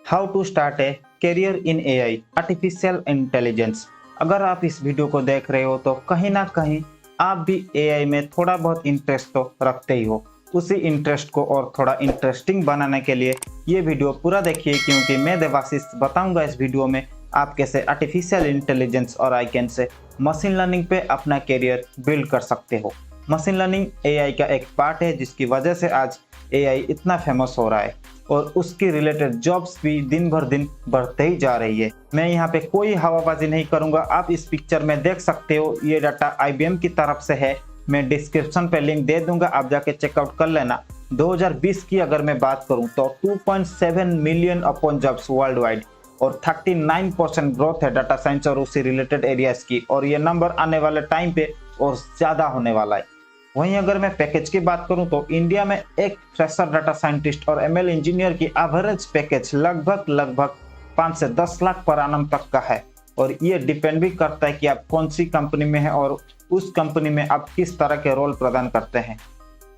How to start a career in AI artificial intelligence. अगर आप इस वीडियो को देख रहे हो तो कहीं ना कहीं आप भी एआई में थोड़ा बहुत इंटरेस्ट तो रखते ही हो। उसी इंटरेस्ट को और थोड़ा इंटरेस्टिंग बनाने के लिए ये वीडियो पूरा देखिए, क्योंकि मैं देवाशीष बताऊंगा इस वीडियो में आप कैसे आर्टिफिशियल इंटेलिजेंस और आईकैन से मशीन लर्निंग पे अपना करियर बिल्ड कर सकते हो। मशीन लर्निंग एआई का एक पार्ट है जिसकी वजह से आज एआई इतना फेमस हो रहा है और उसकी रिलेटेड जॉब्स भी दिन भर दिन बढ़ते ही जा रही है। मैं यहाँ पे कोई हवाबाजी नहीं करूंगा, आप इस पिक्चर में देख सकते हो, ये डाटा IBM की तरफ से है। मैं डिस्क्रिप्शन पे लिंक दे दूंगा, आप जाके चेकआउट कर लेना। 2020 की अगर मैं बात करूं तो 2.7 million open jobs world wide और 39% ग्रोथ है डाटा साइंस और उससे रिलेटेड एरियाज की, और ये नंबर आने वाले टाइम पे और ज्यादा होने वाला है। वहीं अगर मैं पैकेज की बात करूं तो इंडिया में एक फ्रेशर डाटा साइंटिस्ट और ML इंजीनियर की एवरेज पैकेज लगभग 5 से 10 लाख पर annum तक का है, और ये डिपेंड भी करता है कि आप कौन सी कंपनी में हैं और उस कंपनी में आप किस तरह के रोल प्रदान करते हैं।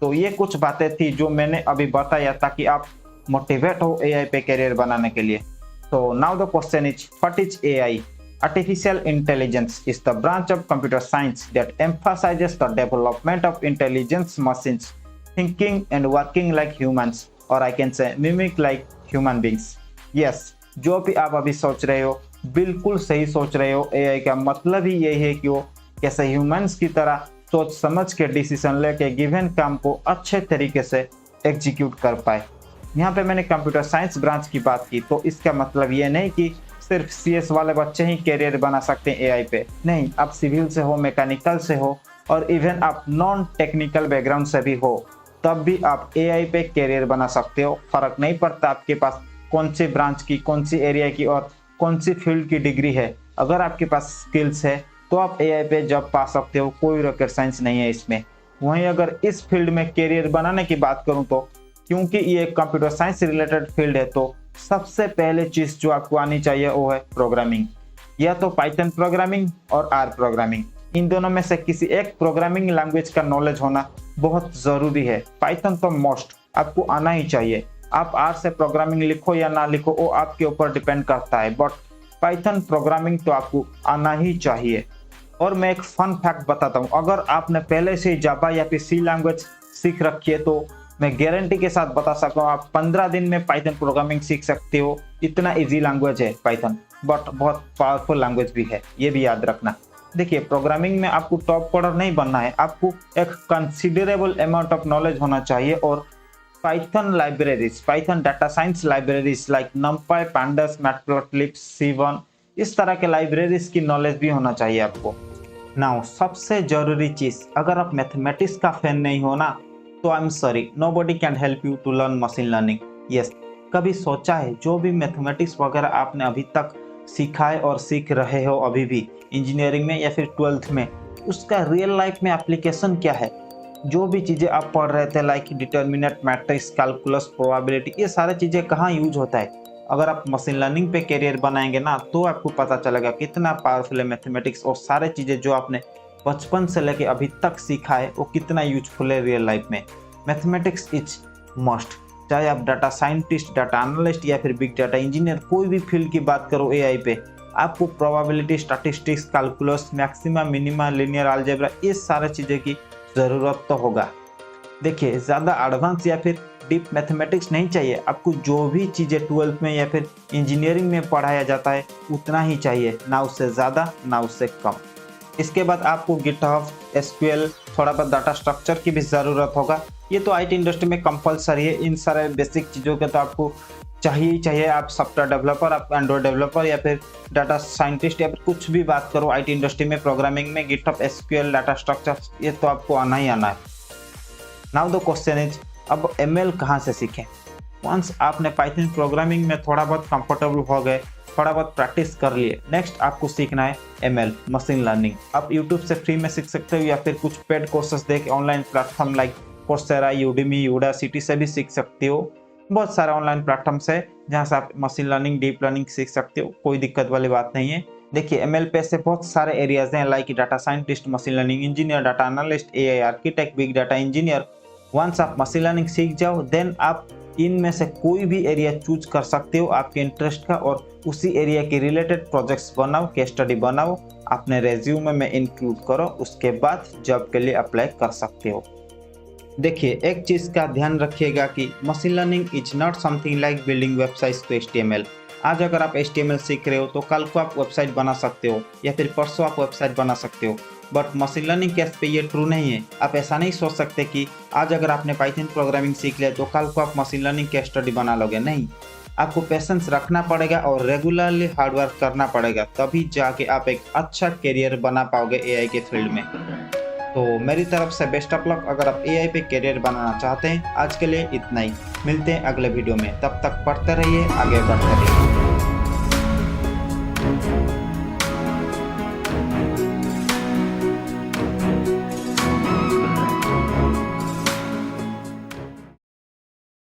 तो ये कुछ बातें थी जो मैंने अभी बताया ताकि आप मोटिवेट हो एआई पे करियर बनाने के लिए। तो now the question is, what is AI? Artificial intelligence is the branch of computer science that emphasizes the development of intelligence machines thinking and working like humans, or I can say mimic like human beings. Yes, जो भी आप अभी सोच रहे हो बिल्कुल सही सोच रहे हो। AI का मतलब ही यही है कि वो कैसे ह्यूमंस की तरह सोच समझ के डिसीजन लेके गिवन काम को अच्छे तरीके से एग्जीक्यूट कर पाए। यहाँ पे मैंने कंप्यूटर साइंस ब्रांच की बात की, तो इसका मतलब ये नहीं कि सिर्फ CS वाले बच्चे ही करियर बना सकते हैं एआई पे। नहीं, आप सिविल से हो, मैकेनिकल से हो और इवन आप नॉन टेक्निकल बैकग्राउंड से भी हो, तब भी आप एआई पे करियर बना सकते हो। फर्क नहीं पड़ता आपके पास कौन सी ब्रांच की, कौन सी एरिया की और कौन सी फील्ड की डिग्री है। अगर आपके पास स्किल्स है तो आप एआई पे जॉब पा सकते हो, कोई रॉकेट साइंस नहीं है इसमें। वहीं अगर इस फील्ड में करियर बनाने की बात करूँ तो क्योंकि ये कंप्यूटर साइंस रिलेटेड फील्ड है, तो सबसे पहले चीज जो आपको आनी चाहिए वो है प्रोग्रामिंग। या तो पाइथन प्रोग्रामिंग और R प्रोग्रामिंग, इन दोनों में से किसी एक प्रोग्रामिंग लैंग्वेज का नॉलेज होना बहुत जरूरी है। पाइथन तो मोस्ट आपको आना ही चाहिए। आप R से प्रोग्रामिंग लिखो या ना लिखो वो आपके ऊपर डिपेंड करता है, बट पाइथन प्रोग्रामिंग तो आपको आना ही चाहिए। और मैं एक फन फैक्ट बताता हूँ, अगर आपने पहले से जावा या फिर C लैंग्वेज सीख रखी है तो मैं गारंटी के साथ बता सकता हूँ आप 15 दिन में पाइथन प्रोग्रामिंग सीख सकते हो। इतना इजी लैंग्वेज है पाइथन, बट बहुत पावरफुल लैंग्वेज भी है, ये भी याद रखना। देखिए, प्रोग्रामिंग में आपको टॉप कोडर नहीं बनना है, आपको एक कंसिडरेबल अमाउंट ऑफ नॉलेज होना चाहिए। और Python libraries, Python data science libraries like numpy, pandas, matplotlib, C1, इस तरह के लाइब्रेरीज की नॉलेज भी होना चाहिए आपको। नाउ सबसे जरूरी चीज, अगर आप मैथमेटिक्स का फैन नहीं हो ना तो I am sorry, nobody can help you to learn machine learning. Yes, कभी सोचा है जो भी मैथमेटिक्स वगैरह आपने अभी तक सीखा है और सीख रहे हो अभी भी इंजीनियरिंग में या फिर 12th में, उसका रियल लाइफ में एप्लीकेशन क्या है? जो भी चीज़ें आप पढ़ रहे थे like determinant, matrix, calculus, probability, ये सारी चीज़ें कहाँ यूज होता है? अगर आप मशीन लर्निंग पे करियर बनाएंगे ना तो आपको पता चलेगा कितना पावरफुल है मैथमेटिक्स, और सारे चीज़ें जो आपने बचपन से लेके अभी तक सीखा है वो कितना यूजफुल है रियल लाइफ में। मैथमेटिक्स इज मस्ट, चाहे आप डाटा साइंटिस्ट, डाटा एनालिस्ट या फिर बिग डाटा इंजीनियर, कोई भी फील्ड की बात करो एआई पे, आपको probability, statistics, calculus, maxima, minima, linear algebra, ये सारे चीज़ें की ज़रूरत तो होगा। देखिए, ज़्यादा एडवांस या फिर डीप मैथमेटिक्स नहीं चाहिए आपको, जो भी चीज़ें 12th में या फिर इंजीनियरिंग में पढ़ाया जाता है उतना ही चाहिए, ना उससे ज़्यादा ना उससे कम। इसके बाद आपको गिटहब, SQL, थोड़ा बहुत डाटा स्ट्रक्चर की भी ज़रूरत होगा। ये तो IT इंडस्ट्री में कंपलसरी है, इन सारे बेसिक चीज़ों के तो आपको चाहिए ही चाहिए। आप सॉफ्टवेयर डेवलपर, आप एंड्रॉयड डेवलपर या फिर डाटा साइंटिस्ट या फिर कुछ भी बात करो IT इंडस्ट्री में, प्रोग्रामिंग में गिटहब, SQL, डाटा स्ट्रक्चर, ये तो आपको आना ही आना है। नाउ द क्वेश्चन इज, अब ML कहाँ से सीखें? वंस आपने पाइथन प्रोग्रामिंग में थोड़ा बहुत कंफर्टेबल हो गए, थोड़ा बहुत प्रैक्टिस कर लिए, नेक्स्ट आपको सीखना है ML, मशीन लर्निंग। आप YouTube से फ्री में सीख सकते हो या फिर कुछ पेड कोर्सेस देख online platform like Coursera, Udemy, Udacity से भी सीख सकते हो। बहुत सारे ऑनलाइन प्लेटफॉर्म्स है जहाँ से आप मशीन लर्निंग, डीप लर्निंग सीख सकते हो, कोई दिक्कत वाली बात नहीं है। देखिए, ML पे से बहुत सारे एरियाज हैं like data scientist, machine learning engineer, data analyst, AI architect, big data engineer. Once आप मशीन लर्निंग सीख जाओ देन आप इनमें से कोई भी एरिया चूज कर सकते हो आपके इंटरेस्ट का, और उसी एरिया के रिलेटेड प्रोजेक्ट्स बनाओ, केस स्टडी बनाओ, अपने रेज्यूमे में इंक्लूड करो, उसके बाद जॉब के लिए अप्लाई कर सकते हो। देखिए, एक चीज का ध्यान रखिएगा कि machine learning is not something like building websites to HTML। आज अगर आप HTML सीख रहे हो तो कल को आप वेबसाइट बना सकते हो, या फिर परसों आप वेबसाइट बना सकते हो। बट मशीन लर्निंग केस पे ये ट्रू नहीं है। आप ऐसा नहीं सोच सकते कि आज अगर आपने पाइथन प्रोग्रामिंग सीख लिया तो कल को आप मशीन लर्निंग केस स्टडी बना लोगे। नहीं, आपको पेशेंस रखना पड़ेगा और रेगुलरली हार्डवर्क करना पड़ेगा, तभी जाके आप एक अच्छा करियर बना पाओगे AI के फील्ड में। तो मेरी तरफ से बेस्ट ऑफ लक अगर आप AI पे करियर बनाना चाहते हैं। आज के लिए इतना ही, मिलते हैं अगले वीडियो में, तब तक पढ़ते रहिए, आगे बढ़ते रहिए।